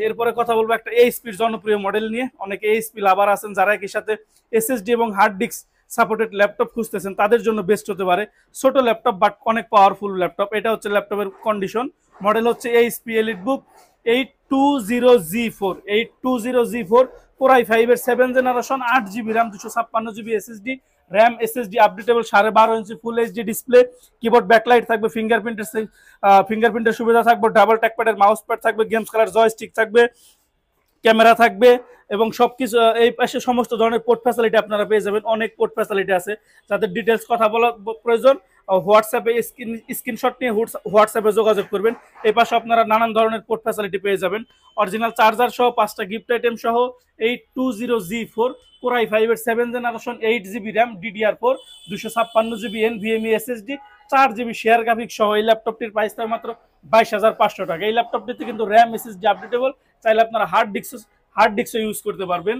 এরপরে কথা বলবো একটা এইচপির জনপ্রিয় মডেল নিয়ে। অনেকে এইচপি লাভার আছেন, যারা একই সাথে এসএসডি এবং হার্ড ডিস্ক সাপোর্টেড ল্যাপটপ খুঁজতেছেন, তাদের জন্য বেস্ট হতে পারে। ছোট ল্যাপটপ বাট অনেক পাওয়ারফুল ল্যাপটপ। এটা হচ্ছে ল্যাপটপের কন্ডিশন। মডেল হচ্ছে HP EliteBook 820G4 820G4 core i5 এর 7 generation, 8 GB RAM, 256 GB SSD, RAM SSD updatable, 12.5 inch full HD display, keyboard backlight থাকবে, ফিঙ্গারপ্রিন্টের সুবিধা থাকবে, ডাবল ট্যাকপ্যাডের মাউস প্যাড থাকবে, গেমস খেলার জয়স্টিক থাকবে, ক্যামেরা থাকবে এবং সবকিছু। এই পাশে সমস্ত ধরনের পোর্ট ফ্যাসিলিটি আপনারা পেয়ে যাবেন। অনেক পোর্ট ফ্যাসিলিটি আছে, যাদের ডিটেলস কথা বলার প্রয়োজন হোয়াটসঅ্যাপে স্ক্রিনশট নিয়ে হোয়াটসঅ্যাপে যোগাযোগ করবেন। এই পাশে আপনারা নানান ধরনের পোর্ট ফ্যাসিলিটি পেয়ে যাবেন। অরিজিনাল চার্জার সহ 5টা গিফট আইটেম সহ 820G4 কোর i5 এর 7 generation, 8 GB RAM, DDR4, 256 GB NVMe SSD, 4 GB share graphics সহ এই ল্যাপটপটির প্রাইস থাকবে মাত্র 22,500 টাকা। এই ল্যাপটপটিতে কিন্তু র্যাম এসএসডি আপডেটেবল, চাইলে আপনারা হার্ড ডিস্কও ইউজ করতে পারবেন।